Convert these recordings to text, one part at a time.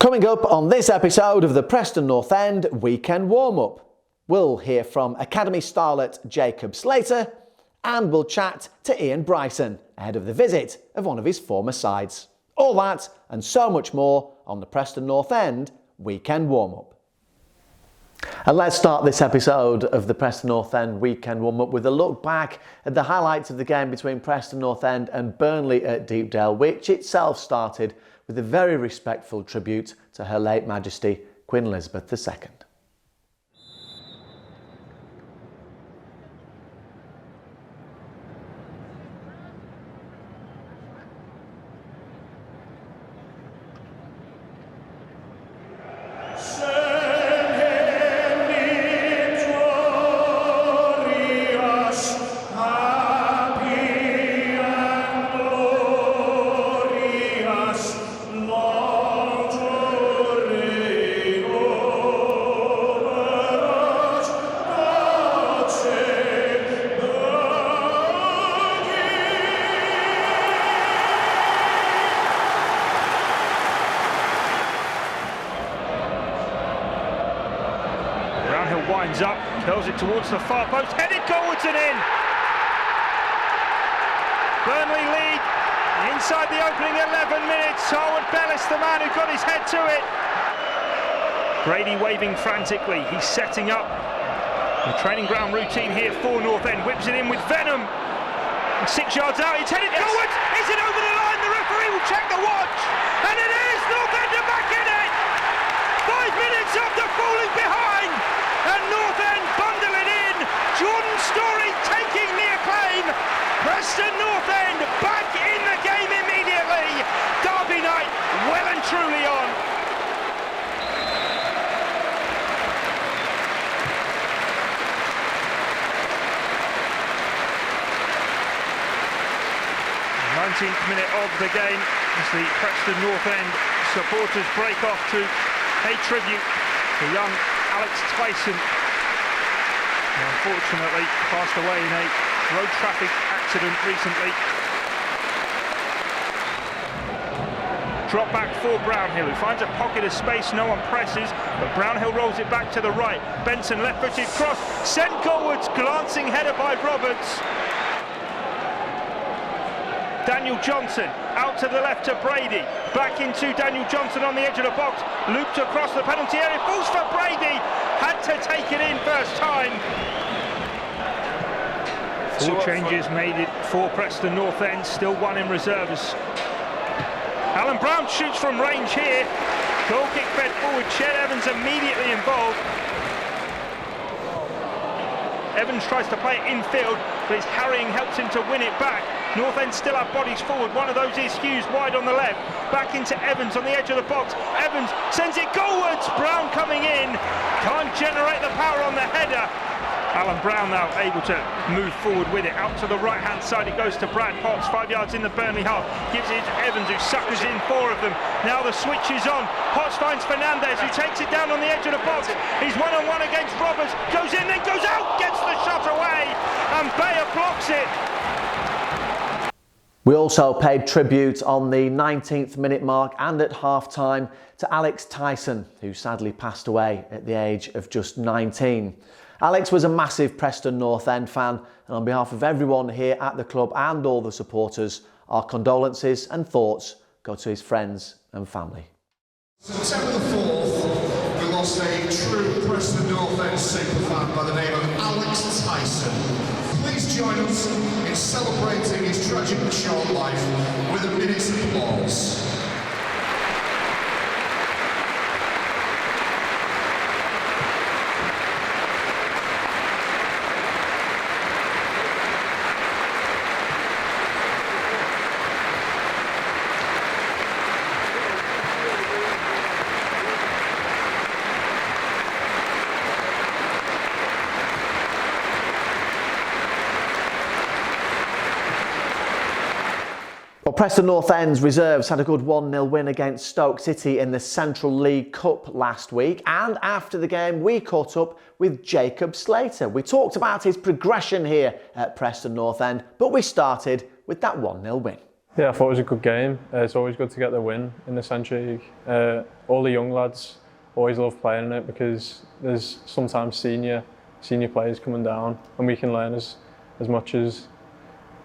Coming up on this episode of the Preston North End Weekend Warm-Up, we'll hear from Academy starlet Jacob Slater and we'll chat to Ian Bryson ahead of the visit of one of his former sides. All that and so much more on the Preston North End Weekend Warm-Up. And let's start this episode of the Preston North End Weekend Warm-Up with a look back at the highlights of the game between Preston North End and Burnley at Deepdale, which itself started with a very respectful tribute to Her late Majesty Queen Elizabeth II. Winds up, curls it towards the far post, headed goalwards and in. Burnley lead inside the opening 11 minutes. Harwood Bellis, the man who got his head to it. Brady waving frantically, he's setting up the training ground routine here for North End, whips it in with venom. And 6 yards out, it's headed goalwards. Is it over the line? The referee will check the watch, and it is. North End are back in it. 5 minutes after falling behind, and North End bundle it in. Jordan Storey taking the acclaim. Preston North End back in the game immediately. Derby night well and truly on. The 19th minute of the game as the Preston North End supporters break off to pay tribute to young Alex Tyson, who unfortunately passed away in a road traffic accident recently. Drop back for Brownhill, who finds a pocket of space, no one presses, but Brownhill rolls it back to the right. Benson left-footed cross, sent goalwards, glancing header by Roberts. Daniel Johnson out to the left to Brady, back into Daniel Johnson on the edge of the box, looped across the penalty area, falls for Brady, had to take it in first time. 4 changes made it for Preston North End, still 1 in reserves. Alan Brown shoots from range here, goal kick fed forward, Ched Evans immediately involved. Evans tries to play it infield, but his harrying helps him to win it back. North End still have bodies forward. One of those is Hughes wide on the left. Back into Evans on the edge of the box. Evans sends it goalwards. Brown coming in. Can't generate the power on the header. Alan Brown now able to move forward with it. Out to the right-hand side it goes to Brad Potts, 5 yards in the Burnley half. Gives it to Evans, who suckers in 4 of them. Now the switch is on. Potts finds Fernandez, who takes it down on the edge of the box. He's one-on-one against Roberts. Goes in, then goes out. Gets the shot away. And Bayer blocks it. We also paid tribute on the 19th minute mark and at half-time to Alex Tyson, who sadly passed away at the age of just 19. Alex was a massive Preston North End fan, and on behalf of everyone here at the club and all the supporters, our condolences and thoughts go to his friends and family. September the 4th, we lost a true Preston North End superfan by the name of Alex Tyson. Please join us in celebrating his tragic and short life with a minute's applause. Well, Preston North End's reserves had a good 1-0 win against Stoke City in the Central League Cup last week, and after the game we caught up with Jacob Slater. We talked about his progression here at Preston North End, but we started with that 1-0 win. Yeah, I thought it was a good game. It's always good to get the win in the Central League. All the young lads always love playing in it because there's sometimes senior players coming down, and we can learn as much as,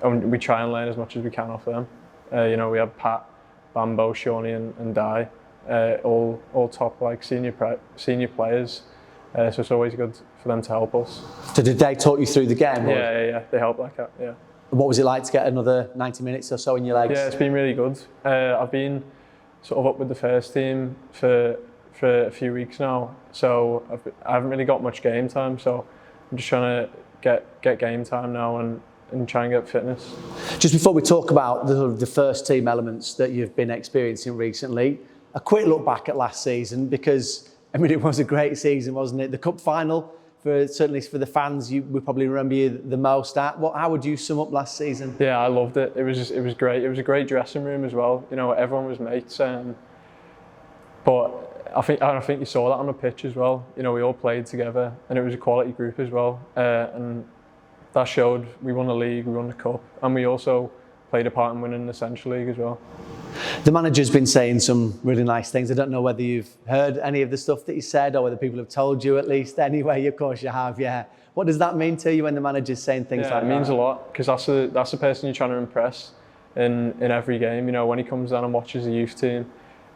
and we try and learn as much as we can off them. You know, we have Pat, Bambo, Shawnee, and Di, all top like senior players. So it's always good for them to help us. So did they talk you through the game? Yeah, they help like that. Yeah. What was it like to get another 90 minutes or so in your legs? Yeah, it's been really good. I've been sort of up with the first team for a few weeks now, so I haven't really got much game time. So I'm just trying to get game time now and try and get fitness. Just before we talk about the first team elements that you've been experiencing recently, a quick look back at last season, because I mean it was a great season, wasn't it? The cup final, certainly for the fans, we probably remember you the most at. How would you sum up last season? Yeah, I loved it. It was great. It was a great dressing room as well. You know, everyone was mates. But I think you saw that on the pitch as well. You know, we all played together, and it was a quality group as well. And that showed. We won the league, we won the cup, and we also played a part in winning the Central League as well. The manager's been saying some really nice things. I don't know whether you've heard any of the stuff that he said, or whether people have told you at least. Anyway, of course you have, yeah. What does that mean to you when the manager's saying things like that? It means a lot, because that's the person you're trying to impress in every game. You know, when he comes down and watches the youth team,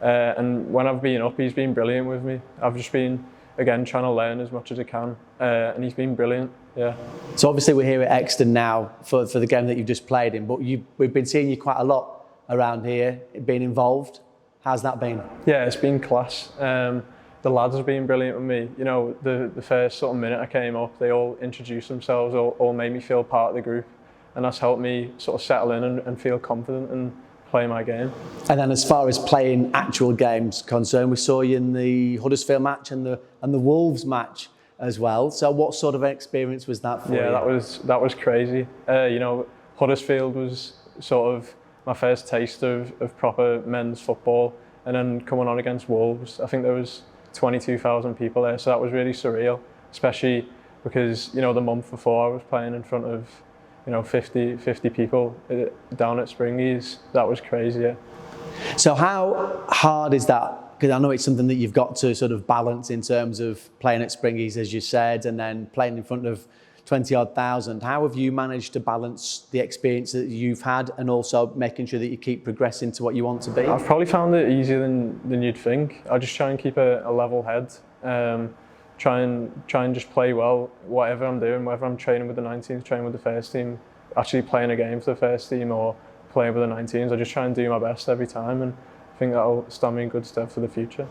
and when I've been up, he's been brilliant with me. I've just been, again, trying to learn as much as I can, and he's been brilliant. Yeah. So obviously we're here at Exton now for the game that you've just played in, but we've been seeing you quite a lot around here, being involved. How's that been? Yeah, it's been class. The lads have been brilliant with me. You know, the first sort of minute I came up, they all introduced themselves, all made me feel part of the group, and that's helped me sort of settle in and feel confident and play my game. And then as far as playing actual games concerned, we saw you in the Huddersfield match and the Wolves match as well. So what sort of an experience was that for you? Yeah, that was crazy. You know, Huddersfield was sort of my first taste of proper men's football, and then coming on against Wolves, I think there was 22,000 people there, so that was really surreal, especially because, you know, the month before I was playing in front of, you know, 50 people down at Springies. That was crazy, yeah. So how hard is that? Because I know it's something that you've got to sort of balance in terms of playing at Springies, as you said, and then playing in front of 20-odd thousand. How have you managed to balance the experience that you've had and also making sure that you keep progressing to what you want to be? I've probably found it easier than you'd think. I just try and keep a level head. Try and just play well, whatever I'm doing, whether I'm training with the 19s, training with the first team, actually playing a game for the first team or playing with the 19s. I just try and do my best every time, and I think that'll stand me in good stead for the future.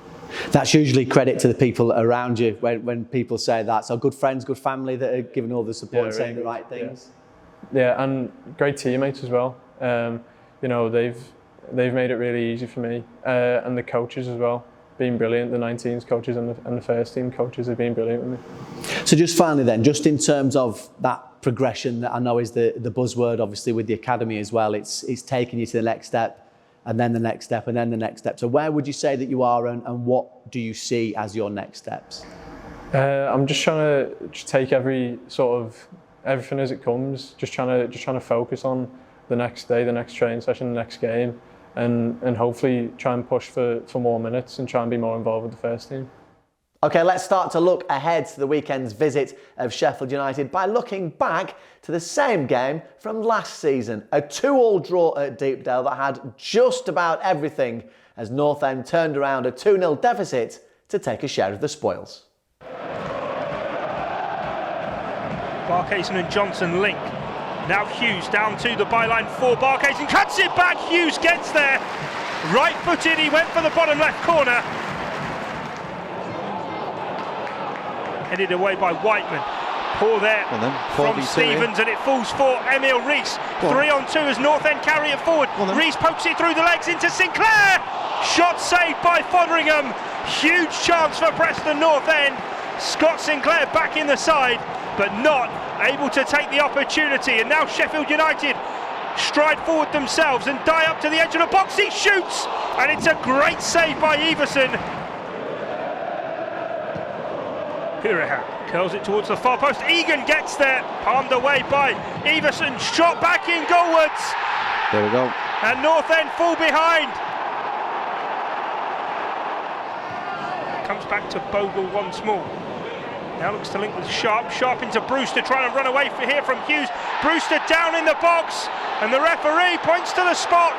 That's usually credit to the people around you when people say that. So good friends, good family that are giving all the support and saying the right things. Yeah, and great teammates as well. You know, they've made it really easy for me, and the coaches as well. Been brilliant. The 19s coaches and the first team coaches have been brilliant with me. So just finally then, just in terms of that progression that I know is the buzzword obviously with the academy as well, it's taking you to the next step and then the next step and then the next step. So where would you say that you are and what do you see as your next steps? I'm just trying to take everything as it comes, just trying to focus on the next day, the next training session, the next game. And hopefully try and push for more minutes and try and be more involved with the first team. OK, let's start to look ahead to the weekend's visit of Sheffield United by looking back to the same game from last season. A 2-2 draw at Deepdale that had just about everything as North End turned around a 2-0 deficit to take a share of the spoils. Barkhazen and Johnson link. Now Hughes down to the byline for Barkhazen, cuts it back, Hughes gets there, right footed, he went for the bottom left corner. Headed away by Whiteman, poor there from Stevens, and it falls for Emil Rees. 3-on-2 as North End carry it forward, Rees pokes it through the legs into Sinclair, shot saved by Fotheringham, huge chance for Preston North End. Scott Sinclair back in the side, but not able to take the opportunity, and now Sheffield United stride forward themselves and die up to the edge of the box. He shoots, and it's a great save by Everson. Hurahan curls it towards the far post. Egan gets there, palmed away by Everson, shot back in goalwards. There we go. and North End fall behind. Comes back to Bogle once more. Now looks to link with Sharp. Sharp into Brewster, trying to run away here from Hughes. Brewster down in the box, and the referee points to the spot.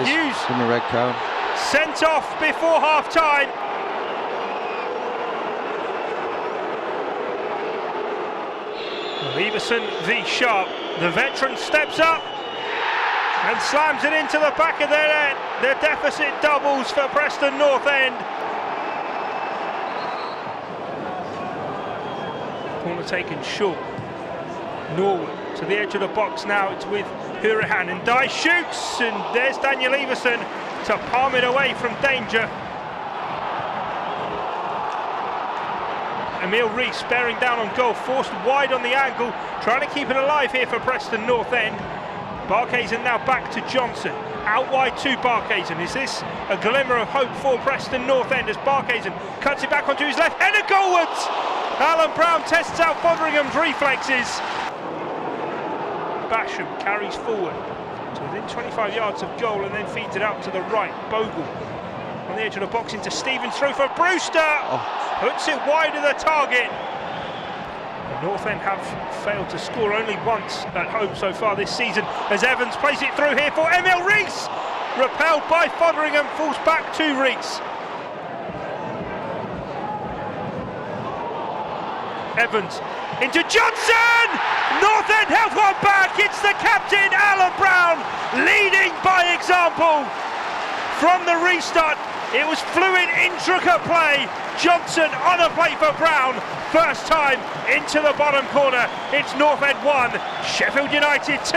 Hughes from the red cone. Sent off before half-time. Leverson v Sharp. The veteran steps up and slams it into the back of their net. Their deficit doubles for Preston North End. Corner taken short. Norwood to the edge of the box now. It's with Hurahan, and Dye shoots, and there's Daniel Everson to palm it away from danger. Emil Rees bearing down on goal, forced wide on the angle, trying to keep it alive here for Preston North End. Barkhazen now back to Johnson, out wide to Barkhazen. Is this a glimmer of hope for Preston North End as Barkhazen cuts it back onto his left, header goalwards! Alan Brown tests out Fotheringham's reflexes. Basham carries forward to within 25 yards of goal and then feeds it out to the right. Bogle on the edge of the box into Stevens, throw for Brewster, puts it wide of the target. North End have failed to score only once at home so far this season as Evans plays it through here for Emil Rees. Repelled by Fotheringham, falls back to Rees. Evans into Johnson! North End have one back. It's the captain, Alan Brown, leading by example. From the restart, it was fluid, intricate play. Johnson on a play for Brown. First time into the bottom corner. It's North End 1, Sheffield United 2.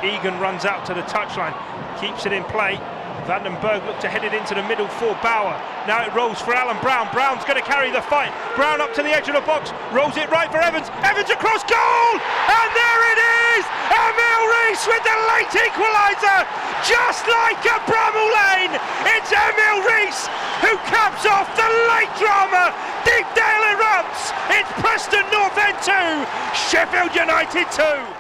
Egan runs out to the touchline, keeps it in play. Vandenberg looked to head it into the middle for Bauer. Now it rolls for Alan Brown. Brown's going to carry the fight. Brown up to the edge of the box, rolls it right for Evans. Evans across goal! And there it is! Emil Rees with the late equaliser! Just like a Bramall Lane! It's Emil Rees who caps off the late drama! Deepdale erupts! It's Preston North End 2, Sheffield United 2.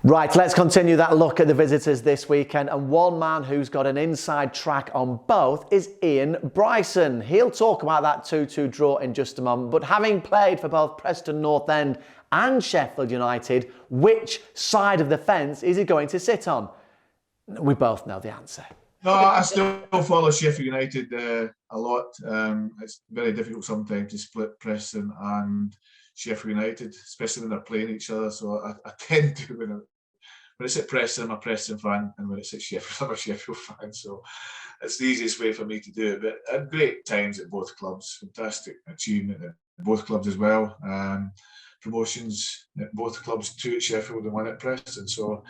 Right, let's continue that look at the visitors this weekend, and one man who's got an inside track on both is Ian Bryson. He'll talk about that 2-2 draw in just a moment, but having played for both Preston North End and Sheffield United, which side of the fence is he going to sit on? We both know the answer. No, I still follow Sheffield United a lot. It's very difficult sometimes to split Preston and Sheffield United, especially when they're playing each other. So I tend to, when it's at Preston, I'm a Preston fan, and when it's at Sheffield, I'm a Sheffield fan. So it's the easiest way for me to do it. But at great times at both clubs, fantastic achievement at both clubs as well. Promotions at both clubs, 2 at Sheffield and 1 at Preston. So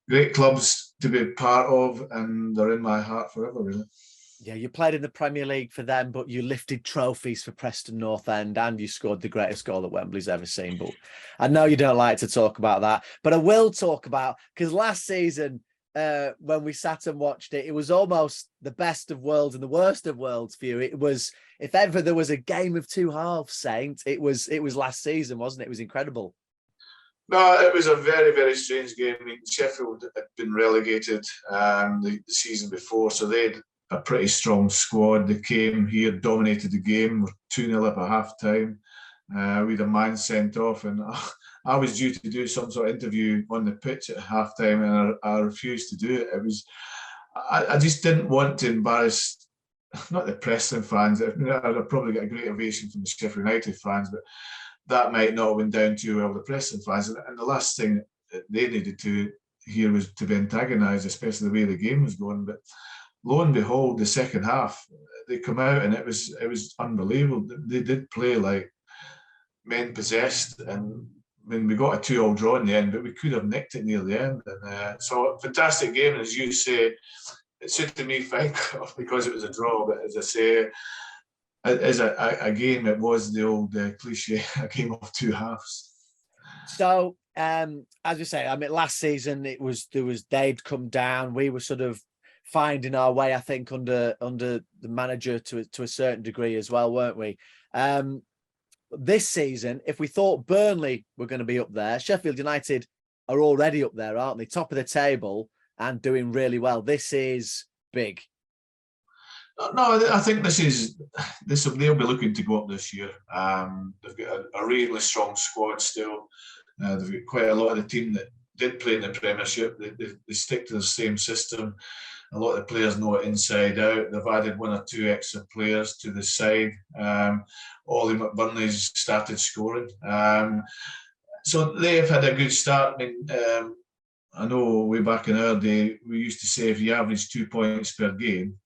great clubs to be part of, and they're in my heart forever, really. Yeah, you played in the Premier League for them, but you lifted trophies for Preston North End and you scored the greatest goal that Wembley's ever seen. But I know you don't like to talk about that, but I will talk about, because last season, when we sat and watched it, it was almost the best of worlds and the worst of worlds for you. It was, if ever there was a game of two halves, Saint, it was last season, wasn't it? It was incredible. No, it was a very, very strange game. I mean, Sheffield had been relegated the season before, so they'd a pretty strong squad. They came here, dominated the game. We're 2-0 up at half time. We had a man sent off, and I was due to do some sort of interview on the pitch at half time, and I refused to do it. I just didn't want to embarrass, not the Preston fans. I'd probably get a great ovation from the Sheffield United fans, but that might not have went down too well with the Preston fans. And the last thing that they needed to hear was to be antagonised, especially the way the game was going. But lo and behold, the second half, they come out and it was unbelievable. They did play like men possessed, and I mean, we got a 2-2 draw in the end, but we could have nicked it near the end. And so, fantastic game, and as you say, it suited me fine because it was a draw. But as I say, as a game, it was the old cliche, a game of two halves. So, as you say, I mean, last season they'd come down. We were sort of finding our way, I think, under the manager to a certain degree as well, weren't we? This season, if we thought Burnley were going to be up there, Sheffield United are already up there, aren't they? Top of the table and doing really well. This is big. No, I think this. They'll be looking to go up this year. They've got a really strong squad still. They've got quite a lot of the team that did play in the Premiership. They stick to the same system. A lot of the players know it inside out. They've added one or two extra players to the side. Ollie McBurney's started scoring. So they have had a good start. I mean, I know way back in our day, we used to say if you average 2 points per game,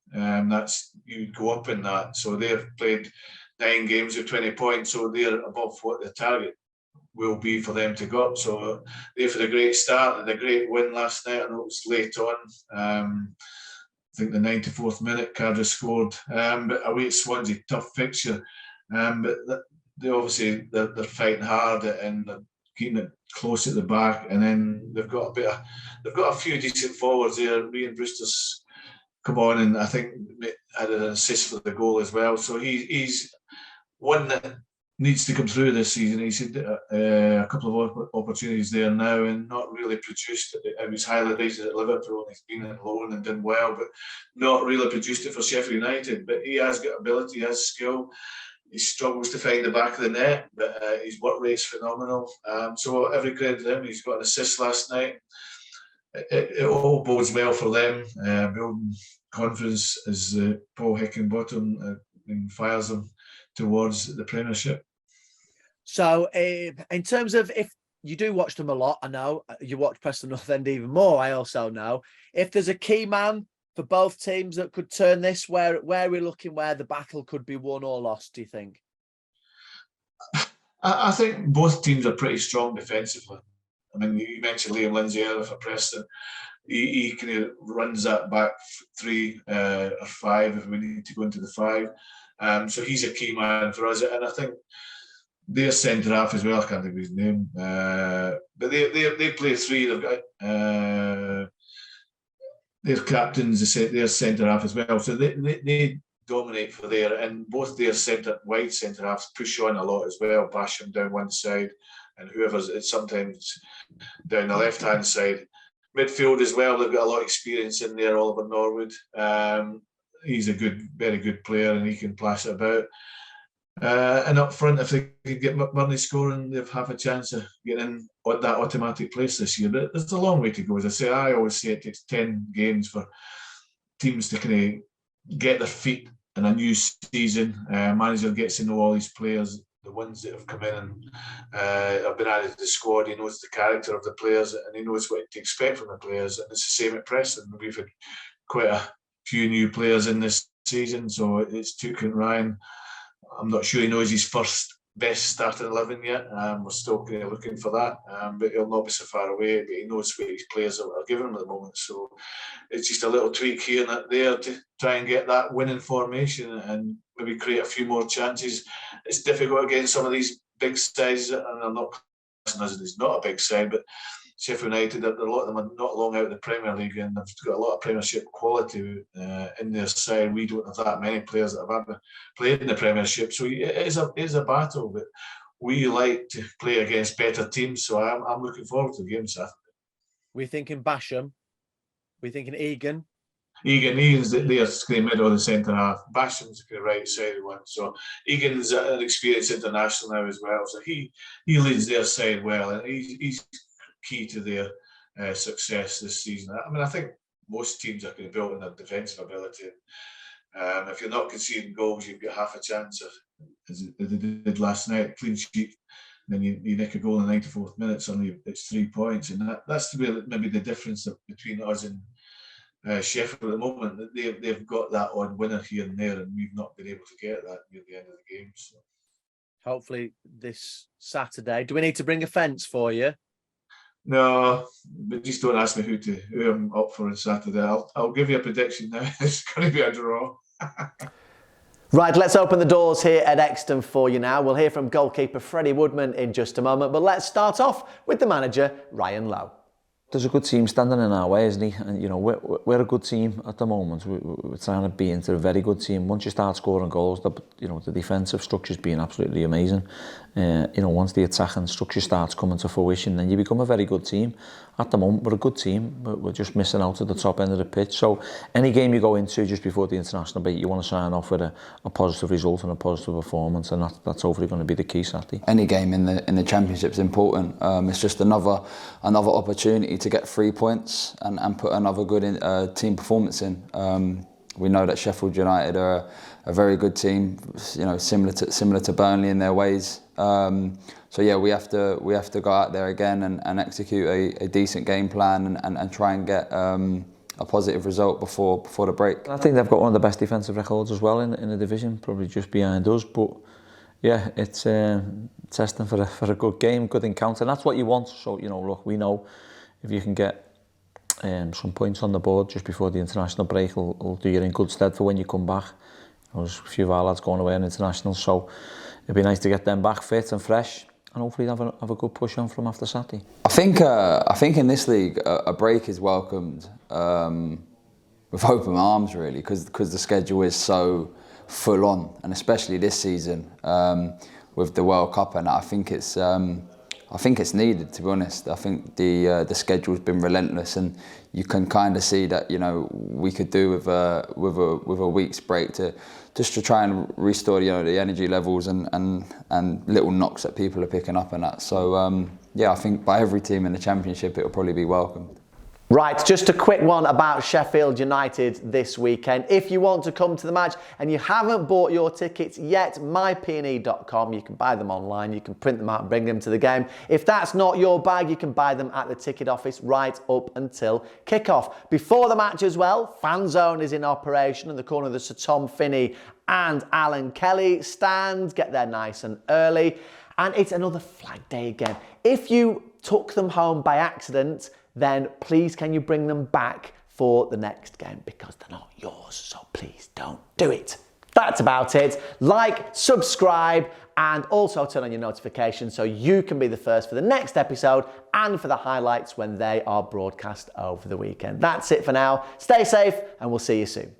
you'd go up in that. So they've played 9 games of 20 points, so they're above what the target will be for them to go up. So they've had a great start and a great win last night. I know it was late on. I think the 94th minute, Cardiff scored. But away at Swansea, tough fixture. But they obviously they're fighting hard and they're keeping it close at the back. And then they've got a few decent forwards there. Ian Brewster's come on and I think had an assist for the goal as well. So he's one that needs to come through this season. He's had a couple of opportunities there now and not really produced. It was highly rated at Liverpool and he's been at loan and done well, but not really produced it for Sheffield United. But he has got ability, he has skill. He struggles to find the back of the net, but his work rate's phenomenal. So every credit to him. He's got an assist last night. It all bodes well for them, building confidence as Paul Hickenbottom fires them towards the Premiership. So in terms of, if you do watch them a lot, I know you watch Preston North End even more, I also know, if there's a key man for both teams that could turn this, where we're looking, where the battle could be won or lost, do you think? I think both teams are pretty strong defensively. I mean, you mentioned Liam Lindsay earlier for Preston. He kind of runs that back 3 or 5 if we need to go into the 5. So he's a key man for us. And I think their centre half as well, I can't think of his name. But they play 3. They've got their captains, their centre half as well. So they dominate for there. And both their wide centre halves push on a lot as well. Basham down one side and whoever's sometimes down the left hand side. Midfield as well, they've got a lot of experience in there. Oliver Norwood, he's a very good player and he can pass it about. And up front, if they can get McBurney scoring, they've half a chance of getting in that automatic place this year. But there's a long way to go. As I say, I always say it takes 10 games for teams to kind of get their feet in a new season. Manager gets to know all these players, the ones that have come in and have been added to the squad. He knows the character of the players and he knows what to expect from the players. And it's the same at Preston. We've had quite a few new players in this season, so it's Tuchel and Ryan. I'm not sure he knows his first best starting 11 yet. We're still kind of looking for that, but he'll not be so far away. But he knows what his players are giving him at the moment. So it's just a little tweak here and there to try and get that winning formation and maybe create a few more chances. It's difficult against some of these big sides, and I'm not classing us as not a big side, but Sheffield United, a lot of them are not long out of the Premier League and they've got a lot of Premiership quality in their side. We don't have that many players that have played in the Premiership, so it is a battle. But we like to play against better teams, so I'm looking forward to the game Saturday. We're thinking Basham. We're thinking Egan's the middle of the centre half. Basham's the right side one. So Egan's an experienced international now as well. So he leads their side well, and he's key to their success this season. I mean, I think most teams are going to build on their defensive ability. If you're not conceding goals, you've got half a chance of, as they did last night, clean sheet. Then you nick a goal in the 94th minute, suddenly it's 3 points, and that's maybe the difference between us and Sheffield at the moment. That they've got that odd winner here and there, and we've not been able to get that near the end of the game. So hopefully this Saturday. Do we need to bring a fence for you? No, but just don't ask me who I'm up for on Saturday. I'll give you a prediction now. It's going to be a draw. Right, let's open the doors here at Exton for you now. We'll hear from goalkeeper Freddie Woodman in just a moment, but let's start off with the manager, Ryan Lowe. There's a good team standing in our way, isn't he? And you know, we're a good team at the moment. We're trying to be into a very good team. Once you start scoring goals, the defensive structure's been absolutely amazing. You know, once the attacking structure starts coming to fruition, then you become a very good team. At the moment, we're a good team. We're just missing out at the top end of the pitch. So any game you go into just before the international break, you want to sign off with a positive result and a positive performance, and that's hopefully going to be the key Saturday. Any game in the Championship is important. It's just another opportunity to get 3 points and put another good team performance in. We know that Sheffield United are a very good team, you know, similar to Burnley in their ways. So yeah, we have to go out there again and execute a decent game plan and try and get a positive result before the break. I think they've got one of the best defensive records as well in the division, probably just behind us. But yeah, it's testing for a good game, good encounter, and that's what you want. So you know, look, we know if you can get some points on the board just before the international break, will do you in good stead for when you come back. There's a few of our lads going away on international, so it'd be nice to get them back fit and fresh, and hopefully have a good push on from after Saturday. I think in this league a break is welcomed with open arms, really, because the schedule is so full on, and especially this season with the World Cup, and I think it's needed, to be honest. I think the schedule's been relentless, and you can kind of see that, you know, we could do with a week's break to try and restore, you know, the energy levels and little knocks that people are picking up and that. So yeah, I think by every team in the Championship it'll probably be welcomed. Right, just a quick one about Sheffield United this weekend. If you want to come to the match and you haven't bought your tickets yet, mypne.com, you can buy them online, you can print them out and bring them to the game. If that's not your bag, you can buy them at the ticket office right up until kick-off. Before the match as well, Fan Zone is in operation in the corner of the Sir Tom Finney and Alan Kelly stand. Get there nice and early. And it's another flag day again. If you took them home by accident, then please can you bring them back for the next game, because they're not yours, so please don't do it. That's about it. Like, subscribe, and also turn on your notifications so you can be the first for the next episode and for the highlights when they are broadcast over the weekend. That's it for now. Stay safe, and we'll see you soon.